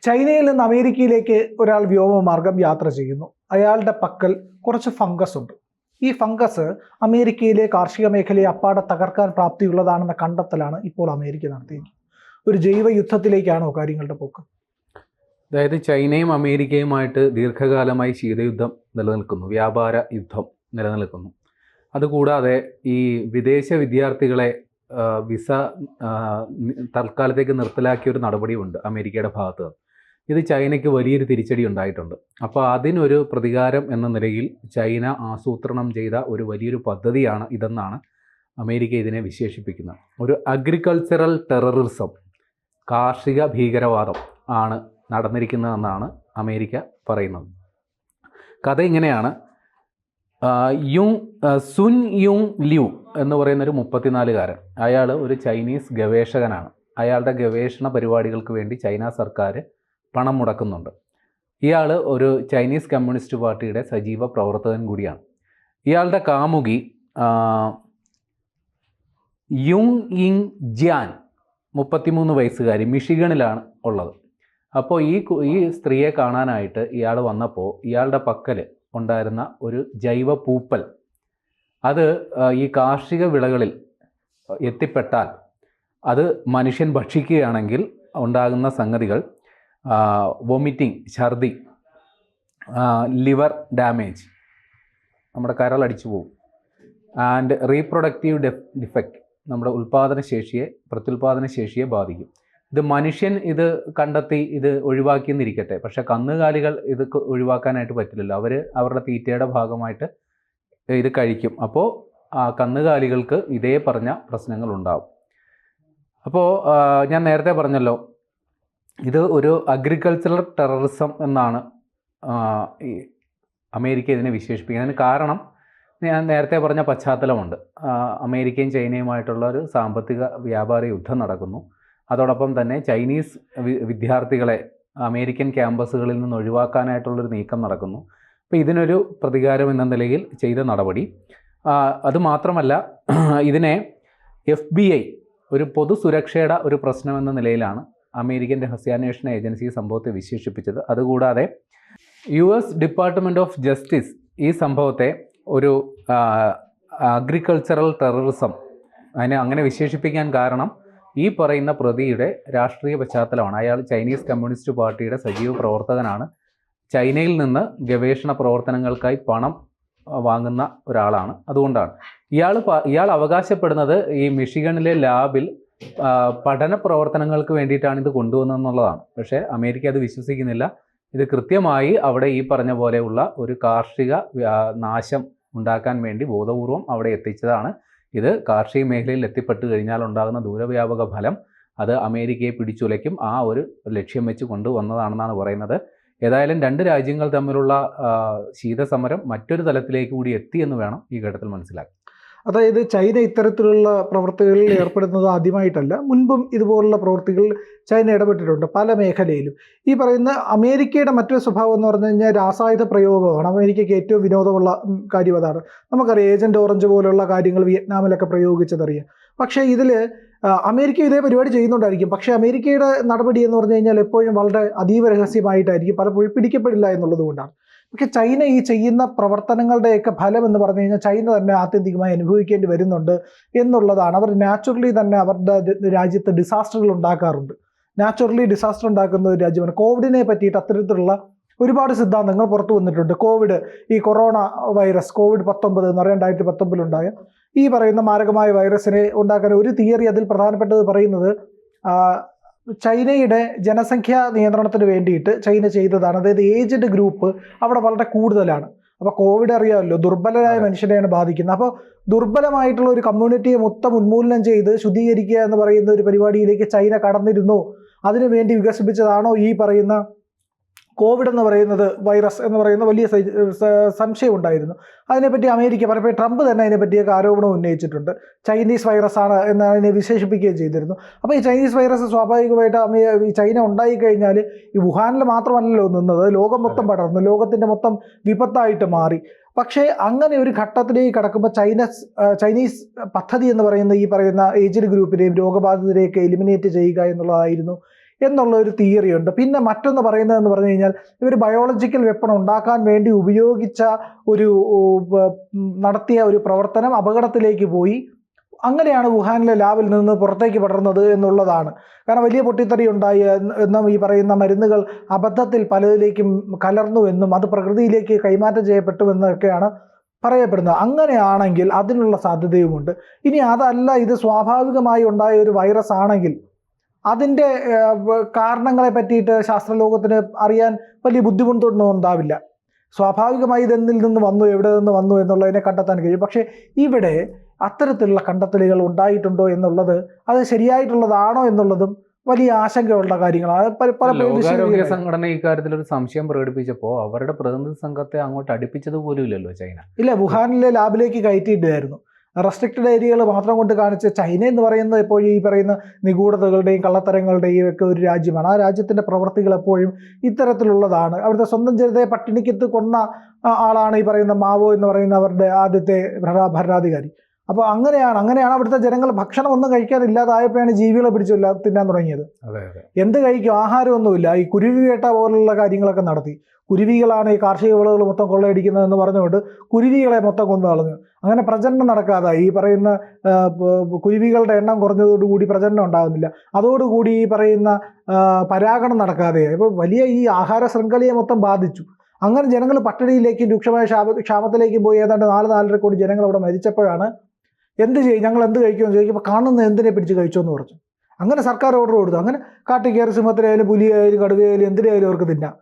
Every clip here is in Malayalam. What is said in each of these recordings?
ചൈനയിൽ നിന്ന് അമേരിക്കയിലേക്ക് ഒരാൾ വ്യോമമാർഗം യാത്ര ചെയ്യുന്നു. അയാളുടെ പക്കൽ കുറച്ച് ഫംഗസ് ഉണ്ട്. ഈ ഫംഗസ് അമേരിക്കയിലെ കാർഷിക മേഖലയെ അപ്പാടെ തകർക്കാൻ പ്രാപ്തിയുള്ളതാണെന്ന കണ്ടെത്തലാണ് ഇപ്പോൾ അമേരിക്ക നടത്തിയിരിക്കുന്നത്. ഒരു ജൈവ യുദ്ധത്തിലേക്കാണോ കാര്യങ്ങളുടെ പോക്ക്? അതായത് ചൈനയും അമേരിക്കയുമായിട്ട് ദീർഘകാലമായി ശീതയുദ്ധം നിലനിൽക്കുന്നു, വ്യാപാര യുദ്ധം നിലനിൽക്കുന്നു. അതുകൂടാതെ ഈ വിദേശ വിദ്യാർത്ഥികളെ വിസ തൽക്കാലത്തേക്ക് നിർത്തലാക്കിയ ഒരു നടപടിയുണ്ട് അമേരിക്കയുടെ ഭാഗത്ത് നിന്ന്. ഇത് ചൈനയ്ക്ക് വലിയൊരു തിരിച്ചടി ഉണ്ടായിട്ടുണ്ട്. അപ്പോൾ അതിനൊരു പ്രതികാരം എന്ന നിലയിൽ ചൈന ആസൂത്രണം ചെയ്ത ഒരു വലിയൊരു പദ്ധതിയാണ് ഇതെന്നാണ് അമേരിക്ക ഇതിനെ വിശേഷിപ്പിക്കുന്നത്. ഒരു അഗ്രികൾച്ചറൽ ടെററിസം, കാർഷിക ഭീകരവാദം ആണ് നടന്നിരിക്കുന്നതെന്നാണ് അമേരിക്ക പറയുന്നത്. കഥ ഇങ്ങനെയാണ്. സുൻ യുങ് ലിയു എന്ന് പറയുന്നൊരു 34-കാരൻ, അയാൾ ഒരു ചൈനീസ് ഗവേഷകനാണ്. അയാളുടെ ഗവേഷണ പരിപാടികൾക്ക് വേണ്ടി ചൈന സർക്കാർ പണം മുടക്കുന്നുണ്ട്. ഇയാൾ ഒരു ചൈനീസ് കമ്മ്യൂണിസ്റ്റ് പാർട്ടിയുടെ സജീവ പ്രവർത്തകൻ കൂടിയാണ്. ഇയാളുടെ കാമുകി യുങ് ഇങ് ജിയാൻ 33 വയസ്സുകാരി, മിഷിഗണിലാണ് ഉള്ളത്. അപ്പോൾ ഈ സ്ത്രീയെ കാണാനായിട്ട് ഇയാൾ വന്നപ്പോൾ ഇയാളുടെ പക്കൽ ഉണ്ടായിരുന്ന ഒരു ജൈവ പൂപ്പൽ, അത് ഈ കാർഷിക വിളകളിൽ എത്തിപ്പെട്ടാൽ അത് മനുഷ്യൻ ഭക്ഷിക്കുകയാണെങ്കിൽ ഉണ്ടാകുന്ന സംഗതികൾ വൊമിറ്റിംഗ്, ഛർദി, ലിവർ ഡാമേജ്, നമ്മുടെ കരളടിച്ചു പോകും, ആൻഡ് റീപ്രൊഡക്റ്റീവ് ഡിഫക്റ്റ്, നമ്മുടെ പ്രത്യുൽപാദന ശേഷിയെ ബാധിക്കും. ഇത് മനുഷ്യൻ ഇത് കണ്ടെത്തി ഇത് ഒഴിവാക്കിയെന്നിരിക്കട്ടെ, പക്ഷെ കന്നുകാലികൾ ഇത് ഒഴിവാക്കാനായിട്ട് പറ്റില്ലല്ലോ. അവരുടെ തീറ്റയുടെ ഭാഗമായിട്ട് ഇത് കഴിക്കും. അപ്പോൾ കന്നുകാലികൾക്ക് ഇതേ പറഞ്ഞ പ്രശ്നങ്ങൾ ഉണ്ടാവും. അപ്പോൾ ഞാൻ നേരത്തെ പറഞ്ഞല്ലോ, ഇത് ഒരു അഗ്രികൾച്ചറൽ ടെററിസം എന്നാണ് ഈ അമേരിക്ക ഇതിനെ വിശേഷിപ്പിക്കുന്നതിന് കാരണം ഞാൻ നേരത്തെ പറഞ്ഞ പശ്ചാത്തലമുണ്ട്. അമേരിക്കയും ചൈനയുമായിട്ടുള്ള ഒരു സാമ്പത്തിക വ്യാപാര യുദ്ധം നടക്കുന്നു. അതോടൊപ്പം തന്നെ ചൈനീസ് വിദ്യാർത്ഥികളെ അമേരിക്കൻ ക്യാമ്പസുകളിൽ നിന്ന് ഒഴിവാക്കാനായിട്ടുള്ളൊരു നീക്കം നടക്കുന്നു. അപ്പോൾ ഇതിനൊരു പ്രതികാരം എന്ന നിലയിൽ ചെയ്ത നടപടി. അതുമാത്രമല്ല, ഇതിനെ FBI ഒരു പൊതുസുരക്ഷയുടെ ഒരു പ്രശ്നമെന്ന നിലയിലാണ് അമേരിക്കൻ രഹസ്യാന്വേഷണ ഏജൻസി സംഭവത്തെ വിശേഷിപ്പിച്ചത്. അതുകൂടാതെ US ഡിപ്പാർട്ട്മെൻറ്റ് ഓഫ് ജസ്റ്റിസ് ഈ സംഭവത്തെ ഒരു അഗ്രികൾച്ചറൽ ടെററിസം അതിനെ അങ്ങനെ വിശേഷിപ്പിക്കാൻ കാരണം ഈ പറയുന്ന പ്രതിയുടെ രാഷ്ട്രീയ പശ്ചാത്തലമാണ്. അയാൾ ചൈനീസ് കമ്മ്യൂണിസ്റ്റ് പാർട്ടിയുടെ സജീവ പ്രവർത്തകനാണ്. ചൈനയിൽ നിന്ന് ഗവേഷണ പ്രവർത്തനങ്ങൾക്കായി പണം വാങ്ങുന്ന ഒരാളാണ്. അതുകൊണ്ടാണ് ഇയാൾ അവകാശപ്പെടുന്നത് ഈ മിഷിഗണിലെ ലാബിൽ പഠന പ്രവർത്തനങ്ങൾക്ക് വേണ്ടിയിട്ടാണ് ഇത് കൊണ്ടുവന്നതെന്നുള്ളതാണ്. പക്ഷേ അമേരിക്ക അത് വിശ്വസിക്കുന്നില്ല. ഇത് കൃത്യമായി അവിടെ ഈ പറഞ്ഞ പോലെയുള്ള ഒരു കാർഷിക നാശം ഉണ്ടാക്കാൻ വേണ്ടി ബോധപൂർവം അവിടെ എത്തിച്ചതാണ്. ഇത് കാർഷിക മേഖലയിൽ എത്തിപ്പെട്ട് കഴിഞ്ഞാൽ ഉണ്ടാകുന്ന ദൂരവ്യാപക ഫലം അത് അമേരിക്കയെ പിടിച്ചുലയ്ക്കും. ആ ഒരു ലക്ഷ്യം വെച്ച് കൊണ്ടുവന്നതാണെന്നാണ് പറയുന്നത്. ഏതായാലും രണ്ട് രാജ്യങ്ങൾ തമ്മിലുള്ള ശീതസമരം മറ്റൊരു തലത്തിലേക്ക് കൂടി എത്തി എന്ന് വേണം ഈ ഘട്ടത്തിൽ മനസ്സിലാക്കാൻ. അതായത് ചൈന ഇത്തരത്തിലുള്ള പ്രവൃത്തികളിൽ ഏർപ്പെടുന്നത് ആദ്യമായിട്ടല്ല, മുൻപും ഇതുപോലുള്ള പ്രവൃത്തികളിൽ ചൈന ഇടപെട്ടിട്ടുണ്ട് പല മേഖലയിലും. ഈ പറയുന്ന അമേരിക്കയുടെ മറ്റൊരു സ്വഭാവം എന്ന് പറഞ്ഞു കഴിഞ്ഞാൽ രാസായുധ പ്രയോഗമാണ്. അമേരിക്കയ്ക്ക് ഏറ്റവും വിനോദമുള്ള കാര്യം അതാണ്. നമുക്കറിയാം, ഏജന്റ് ഓറഞ്ച് പോലുള്ള കാര്യങ്ങൾ വിയറ്റ്നാമിലൊക്കെ പ്രയോഗിച്ചതറിയാം. പക്ഷേ ഇതിൽ അമേരിക്ക ഇതേ പരിപാടി ചെയ്യുന്നുണ്ടായിരിക്കും. പക്ഷേ അമേരിക്കയുടെ നടപടി എന്ന് പറഞ്ഞു കഴിഞ്ഞാൽ എപ്പോഴും വളരെ അതീവ രഹസ്യമായിട്ടായിരിക്കും, പലപ്പോഴും പിടിക്കപ്പെടില്ല എന്നുള്ളത് കൊണ്ടാണ്. പക്ഷേ ചൈന ഈ ചെയ്യുന്ന പ്രവർത്തനങ്ങളുടെയൊക്കെ ഫലം എന്ന് പറഞ്ഞു കഴിഞ്ഞാൽ ചൈന തന്നെ ആത്യന്തികമായി അനുഭവിക്കേണ്ടി വരുന്നുണ്ട് എന്നുള്ളതാണ്. അവർ നാച്ചുറലി തന്നെ അവരുടെ രാജ്യത്ത് ഡിസാസ്റ്ററുകൾ ഉണ്ടാക്കാറുണ്ട്. നാച്ചുറലി ഡിസാസ്റ്റർ ഉണ്ടാക്കുന്ന ഒരു രാജ്യമാണ്. കോവിഡിനെ പറ്റിയിട്ട് അത്തരത്തിലുള്ള ഒരുപാട് സിദ്ധാന്തങ്ങൾ പുറത്തു വന്നിട്ടുണ്ട്. ഈ കൊറോണ വൈറസ് COVID-19 എന്ന് പറയാൻ 2019 ഈ പറയുന്ന മാരകമായ വൈറസിനെ ഉണ്ടാക്കാൻ ഒരു തിയറി, അതിൽ പ്രധാനപ്പെട്ടത് പറയുന്നത് ചൈനയുടെ ജനസംഖ്യാ നിയന്ത്രണത്തിന് വേണ്ടിയിട്ട് ചൈന ചെയ്തതാണ്. അതായത് ഏജ്ഡ് ഗ്രൂപ്പ് അവിടെ വളരെ കൂടുതലാണ്. അപ്പോൾ കോവിഡ് അറിയാമല്ലോ, ദുർബലരായ മനുഷ്യരെയാണ് ബാധിക്കുന്നത്. അപ്പോൾ ദുർബലമായിട്ടുള്ള ഒരു കമ്മ്യൂണിറ്റിയെ മൊത്തം ഉന്മൂലനം ചെയ്ത് ശുദ്ധീകരിക്കുക എന്ന് പറയുന്ന ഒരു പരിപാടിയിലേക്ക് ചൈന കടന്നിരുന്നു. അതിനുവേണ്ടി വികസിപ്പിച്ചതാണോ ഈ പറയുന്ന കോവിഡ് എന്ന് പറയുന്നത്, വൈറസ് എന്ന് പറയുന്ന വലിയ സംശയം ഉണ്ടായിരുന്നു. അതിനെപ്പറ്റി അമേരിക്ക പലപ്പോഴും ട്രംപ് തന്നെ അതിനെപ്പറ്റിയൊക്കെ ആരോപണം ഉന്നയിച്ചിട്ടുണ്ട്. ചൈനീസ് വൈറസ് ആണ് എന്ന് അതിനെ വിശേഷിപ്പിക്കുകയും ചെയ്തിരുന്നു. അപ്പോൾ ഈ ചൈനീസ് വൈറസ് സ്വാഭാവികമായിട്ട് ഈ ചൈന ഉണ്ടായിക്കഴിഞ്ഞാൽ ഈ വുഹാനിൽ മാത്രമല്ലല്ലോ നിന്നത്, ലോകം മൊത്തം പടർന്നു, ലോകത്തിൻ്റെ മൊത്തം വിപത്തായിട്ട് മാറി. പക്ഷേ അങ്ങനെ ഒരു ഘട്ടത്തിലേക്ക് കടക്കുമ്പോൾ ചൈനീസ് പദ്ധതി എന്ന് പറയുന്ന ഈ പറയുന്ന ഏജ്ഡ് ഗ്രൂപ്പിനെയും രോഗബാധിതരെയൊക്കെ എലിമിനേറ്റ് ചെയ്യുക എന്നുള്ളതായിരുന്നു. എന്നുള്ള ഒരു തിയറി ഉണ്ട്. പിന്നെ മറ്റൊന്ന് പറയുന്നതെന്ന് പറഞ്ഞു കഴിഞ്ഞാൽ ഇവർ ബയോളജിക്കൽ വെപ്പൺ ഉണ്ടാക്കാൻ വേണ്ടി ഉപയോഗിച്ച നടത്തിയ ഒരു പ്രവർത്തനം അപകടത്തിലേക്ക് പോയി. അങ്ങനെയാണ് വുഹാനിലെ ലാബിൽ നിന്ന് പുറത്തേക്ക് പടർന്നത് എന്നുള്ളതാണ്. കാരണം വലിയ പൊട്ടിത്തെറി ഉണ്ടായി എന്നും ഈ പറയുന്ന മരുന്നുകൾ അബദ്ധത്തിൽ പലതിലേക്കും കലർന്നുവെന്നും അത് പ്രകൃതിയിലേക്ക് കൈമാറ്റം ചെയ്യപ്പെട്ടുവെന്നൊക്കെയാണ് പറയപ്പെടുന്നത്. അങ്ങനെയാണെങ്കിൽ അതിനുള്ള സാധ്യതയുമുണ്ട്. ഇനി അതല്ല, ഇത് സ്വാഭാവികമായി ഉണ്ടായ ഒരു വൈറസ് ആണെങ്കിൽ അതിൻ്റെ കാരണങ്ങളെ പറ്റിയിട്ട് ശാസ്ത്രലോകത്തിന് അറിയാൻ വലിയ ബുദ്ധിമുട്ടൊന്നും ഉണ്ടാവില്ല. സ്വാഭാവികമായി ഇതെന്നിൽ നിന്ന് വന്നു, എവിടെ നിന്ന് വന്നു എന്നുള്ളതിനെ കണ്ടെത്താൻ കഴിയും. പക്ഷേ ഇവിടെ അത്തരത്തിലുള്ള കണ്ടെത്തലുകൾ ഉണ്ടായിട്ടുണ്ടോ എന്നുള്ളത്, അത് ശരിയായിട്ടുള്ളതാണോ എന്നുള്ളതും വലിയ ആശങ്കയുള്ള കാര്യങ്ങളാണ്. ലോകാരോഗ്യ സംഘടന ഇക്കാര്യത്തിൽ ഒരു സംശയം പ്രകടിപ്പിച്ചപ്പോൾ അവരുടെ പ്രതിനിധി സംഘത്തെ അങ്ങോട്ട് അടുപ്പിച്ചത് പോലും ഇല്ലല്ലോ ചൈന. ഇല്ല, വുഹാനിലെ ലാബിലേക്ക് കയറ്റിയിട്ടായിരുന്നു. റെസ്ട്രിക്റ്റഡ് ഏരിയകൾ മാത്രം കൊണ്ട് കാണിച്ച ചൈന എന്ന് പറയുന്നത് എപ്പോഴും ഈ പറയുന്ന നിഗൂഢതകളുടെയും കള്ളത്തരങ്ങളുടെയും ഒക്കെ ഒരു രാജ്യമാണ്. ആ രാജ്യത്തിൻ്റെ പ്രവൃത്തികൾ എപ്പോഴും ഇത്തരത്തിലുള്ളതാണ്. അവിടുത്തെ സ്വന്തം ജനതയെ പട്ടിണിക്കത്ത് കൊന്ന ആളാണ് ഈ പറയുന്ന മാവോ എന്ന് പറയുന്ന അവരുടെ ആദ്യത്തെ ഭരണാധികാരി. അപ്പോൾ അങ്ങനെയാണ് അവിടുത്തെ ജനങ്ങൾ ഭക്ഷണം ഒന്നും കഴിക്കാനില്ലാതായപ്പോഴാണ് ജീവികളെ പിടിച്ചു തിന്നാൻ തുടങ്ങിയത്. എന്ത് കഴിക്കും, ആഹാരമൊന്നുമില്ല. ഈ കുരുവി വേട്ട പോലുള്ള കാര്യങ്ങളൊക്കെ നടത്തി. കുരുവികളാണ് ഈ കാർഷിക വിളകൾ മൊത്തം കൊള്ളയടിക്കുന്നതെന്ന് പറഞ്ഞുകൊണ്ട് കുരുവികളെ മൊത്തം കൊന്നു കളഞ്ഞു. അങ്ങനെ പ്രജനനം നടക്കാതായി. ഈ പറയുന്ന കുരുവികളുടെ എണ്ണം കുറഞ്ഞതോടുകൂടി പ്രജനനം ഉണ്ടാകുന്നില്ല. അതോടുകൂടി ഈ പറയുന്ന പരാഗണം നടക്കാതെയായി. അപ്പോൾ വലിയ ഈ ആഹാര ശൃംഖലയെ മൊത്തം ബാധിച്ചു. അങ്ങനെ ജനങ്ങൾ പട്ടിണിയിലേക്കും രൂക്ഷമായ ക്ഷാമത്തിലേക്കും പോയി. ഏതാണ്ട് 4-4.5 കോടി ജനങ്ങൾ അവിടെ മരിച്ചപ്പോഴാണ് എന്ത് ചെയ്യും, ഞങ്ങൾ എന്ത് കഴിക്കുമെന്ന് ചോദിക്കുമ്പോൾ കാണുന്ന എന്തിനെ പിടിച്ച് കഴിച്ചോന്ന് പറഞ്ഞു. അങ്ങനെ സർക്കാർ ഓർഡർ കൊടുത്തു. അങ്ങനെ കാട്ടിൽ കയറി സിംഹത്തിനായാലും പുലിയായാലും കടുവയായാലും എന്തിനായാലും അവർക്ക് തിന്നാം.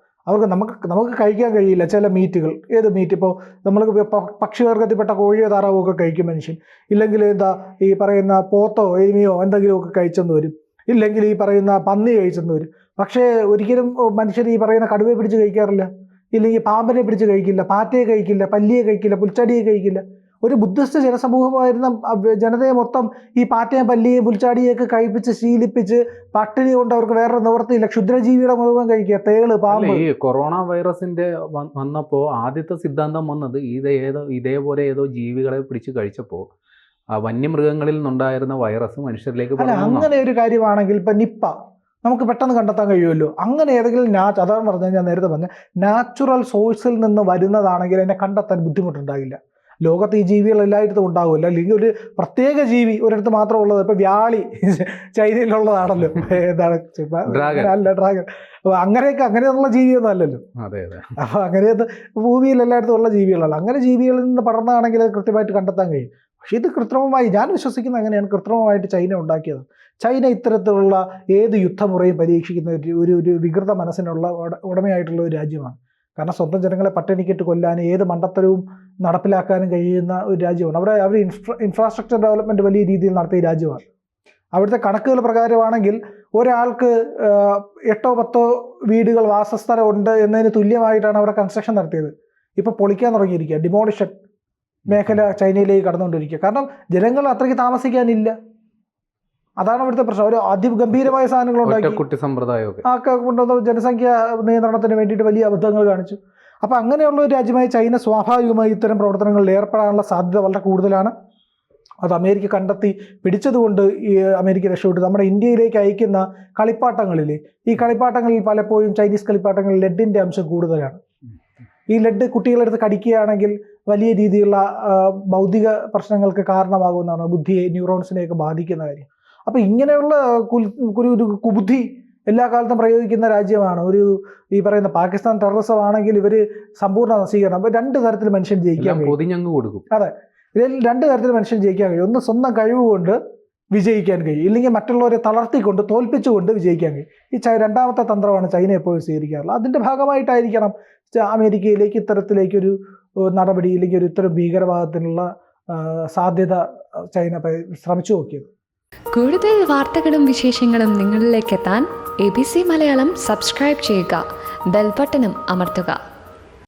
നമുക്ക് കഴിക്കാൻ കഴിയില്ല ചില മീറ്റുകൾ. ഏത് മീറ്റ്? ഇപ്പോൾ നമ്മൾ പക്ഷിവർഗത്തിൽപ്പെട്ട കോഴിയോ താറാവോ ഒക്കെ കഴിക്കും മനുഷ്യൻ. ഇല്ലെങ്കിൽ ഈ പറയുന്ന പോത്തോ എരുമയോ എന്തെങ്കിലുമൊക്കെ കഴിച്ചെന്ന് വരും. ഇല്ലെങ്കിൽ ഈ പറയുന്ന പന്നി കഴിച്ചെന്ന് വരും. പക്ഷേ ഒരിക്കലും മനുഷ്യർ ഈ പറയുന്ന കടുവയെ പിടിച്ച് കഴിക്കാറില്ല. ഇല്ലെങ്കിൽ പാമ്പിനെ പിടിച്ച് കഴിക്കില്ല, പാറ്റയെ കഴിക്കില്ല, പല്ലിയെ കഴിക്കില്ല, പുൽച്ചാടിയെ കഴിക്കില്ല. ഒരു ബുദ്ധിസ്റ്റ് ജനസമൂഹമായിരുന്ന ജനതയെ മൊത്തം ഈ പാറ്റയും പല്ലിയെയും പുൽച്ചാടിയൊക്കെ കഴിപ്പിച്ച് ശീലിപ്പിച്ച് പട്ടിണി കൊണ്ട് അവർക്ക് വേറെ നിവർത്തിയില്ല. ക്ഷുദ്രജീവിയുടെ മുഴുവൻ കഴിക്കുക, തേള്, പാമ്പ്. ഈ കൊറോണ വൈറസിന്റെ വന്നപ്പോൾ ആദ്യത്തെ സിദ്ധാന്തം വന്നത് ഇതേപോലെ ഏതോ ജീവികളെ പിടിച്ച് കഴിച്ചപ്പോൾ വന്യമൃഗങ്ങളിൽ നിന്നുണ്ടായിരുന്ന വൈറസ് മനുഷ്യരിലേക്ക് അങ്ങനെ ഒരു കാര്യമാണെങ്കിൽ ഇപ്പം നിപ്പ നമുക്ക് പെട്ടെന്ന് കണ്ടെത്താൻ കഴിയുമല്ലോ. അങ്ങനെ ഏതെങ്കിലും അതാണ് പറഞ്ഞാൽ ഞാൻ നേരത്തെ പറഞ്ഞ നാച്ചുറൽ സോഴ്സിൽ നിന്ന് വരുന്നതാണെങ്കിൽ അതിനെ കണ്ടെത്താൻ ബുദ്ധിമുട്ടുണ്ടാകില്ല. ലോകത്ത് ഈ ജീവികൾ എല്ലായിടത്തും ഉണ്ടാകുമല്ലോ. അല്ലെങ്കിൽ ഒരു പ്രത്യേക ജീവി ഒരിടത്ത് മാത്രം ഉള്ളത്. ഇപ്പം വ്യാളി ചൈനയിലുള്ളതാണല്ലോ. ഡ്രാഗൺ. അപ്പോൾ അങ്ങനെയുള്ള ജീവിയൊന്നും അല്ലല്ലോ. അപ്പോൾ അങ്ങനെയൊന്നും ഭൂമിയിൽ എല്ലായിടത്തും ഉള്ള ജീവികളല്ല. അങ്ങനെ ജീവികളിൽ നിന്ന് പടർന്നതാണെങ്കിൽ അത് കൃത്യമായിട്ട് കണ്ടെത്താൻ കഴിയും. പക്ഷേ ഇത് കൃത്രിമമായി, ഞാൻ വിശ്വസിക്കുന്നത് അങ്ങനെയാണ്, കൃത്രിമമായിട്ട് ചൈന ഉണ്ടാക്കിയത്. ചൈന ഇത്തരത്തിലുള്ള ഏത് യുദ്ധമുറയും പരീക്ഷിക്കുന്ന ഒരു വികൃത മനസ്സിനുള്ള ഉടമയായിട്ടുള്ള ഒരു രാജ്യമാണ്. കാരണം സ്വന്തം ജനങ്ങളെ പട്ടിണിക്കിട്ട് കൊല്ലാനും ഏത് മണ്ടത്തരവും നടപ്പിലാക്കാനും കഴിയുന്ന ഒരു രാജ്യമാണ്. അവർ ഇൻഫ്രാസ്ട്രക്ചർ ഡെവലപ്മെൻറ്റ് വലിയ രീതിയിൽ നടത്തിയ രാജ്യമാണ്. അവിടുത്തെ കണക്കുകൾ പ്രകാരമാണെങ്കിൽ ഒരാൾക്ക് 8-10 വീടുകൾ വാസസ്ഥലം ഉണ്ട് എന്നതിന് തുല്യമായിട്ടാണ് അവിടെ കൺസ്ട്രക്ഷൻ നടത്തിയത്. ഇപ്പോൾ പൊളിക്കാൻ തുടങ്ങിയിരിക്കുക. ഡിമോളിഷൻ മേഖല ചൈനയിലേക്ക് കടന്നുകൊണ്ടിരിക്കുക. കാരണം ജനങ്ങൾ അത്രയ്ക്ക് താമസിക്കാനില്ല. അതാണ് അവിടുത്തെ പ്രശ്നം. ഒരു അതിഗംഭീരമായ സാധനങ്ങൾ ഉണ്ടാക്കി കൊണ്ടുവന്ന ജനസംഖ്യ നിയന്ത്രണത്തിന് വേണ്ടിയിട്ട് വലിയ അബദ്ധങ്ങൾ കാണിച്ചു. അപ്പോൾ അങ്ങനെയുള്ള ഒരു രാജ്യമായ ചൈന സ്വാഭാവികമായി ഇത്തരം പ്രവർത്തനങ്ങളിൽ ഏർപ്പെടാനുള്ള സാധ്യത വളരെ കൂടുതലാണ്. അത് അമേരിക്ക കണ്ടെത്തി പിടിച്ചതുകൊണ്ട് ഈ അമേരിക്ക രക്ഷപ്പെട്ടു. നമ്മുടെ ഇന്ത്യയിലേക്ക് അയക്കുന്ന കളിപ്പാട്ടങ്ങളിൽ പലപ്പോഴും ചൈനീസ് കളിപ്പാട്ടങ്ങളിൽ ലെഡിൻ്റെ അംശം കൂടുതലാണ്. ഈ ലെഡ് കുട്ടികളെടുത്ത് കടിക്കുകയാണെങ്കിൽ വലിയ രീതിയിലുള്ള ഭൗതിക പ്രശ്നങ്ങൾക്ക് കാരണമാകുന്നതാണ്. ബുദ്ധിയെ, ന്യൂറോൺസിനെയൊക്കെ ബാധിക്കുന്ന കാര്യം. അപ്പോൾ ഇങ്ങനെയുള്ള ഒരു കുബുദ്ധി എല്ലാ കാലത്തും പ്രയോഗിക്കുന്ന രാജ്യമാണ് ഈ പറയുന്ന പാകിസ്ഥാൻ. ടെററിസം ആണെങ്കിൽ ഇവർ സമ്പൂർണ്ണ നശീകരണം. അപ്പോൾ 2 തരത്തിൽ മനുഷ്യൻ ജയിക്കാൻ കഴിയും. അതെ, ഇതിൽ 2 തരത്തിൽ മനുഷ്യൻ ജയിക്കാൻ കഴിയും. ഒന്ന് സ്വന്തം കഴിവ് കൊണ്ട് വിജയിക്കാൻ കഴിയും, ഇല്ലെങ്കിൽ മറ്റുള്ളവരെ തളർത്തിക്കൊണ്ട് തോൽപ്പിച്ചുകൊണ്ട് വിജയിക്കാൻ കഴിയും. ഈ രണ്ടാമത്തെ തന്ത്രമാണ് ചൈന എപ്പോഴും സ്വീകരിക്കാറുള്ളത്. അതിൻ്റെ ഭാഗമായിട്ടായിരിക്കണം അമേരിക്കയിലേക്ക് ഇത്തരത്തിലേക്കൊരു നടപടി, ഇല്ലെങ്കിൽ ഇത്തരം ഭീകരവാദത്തിനുള്ള സാധ്യത ചൈന ശ്രമിച്ചു നോക്കിയത്. കൂടുതൽ വാർത്തകളും വിശേഷങ്ങളും നിങ്ങളിലേക്ക് എത്താൻ ABC മലയാളം സബ്സ്ക്രൈബ് ചെയ്യുക, ബെൽ ബട്ടണും അമർത്തുക.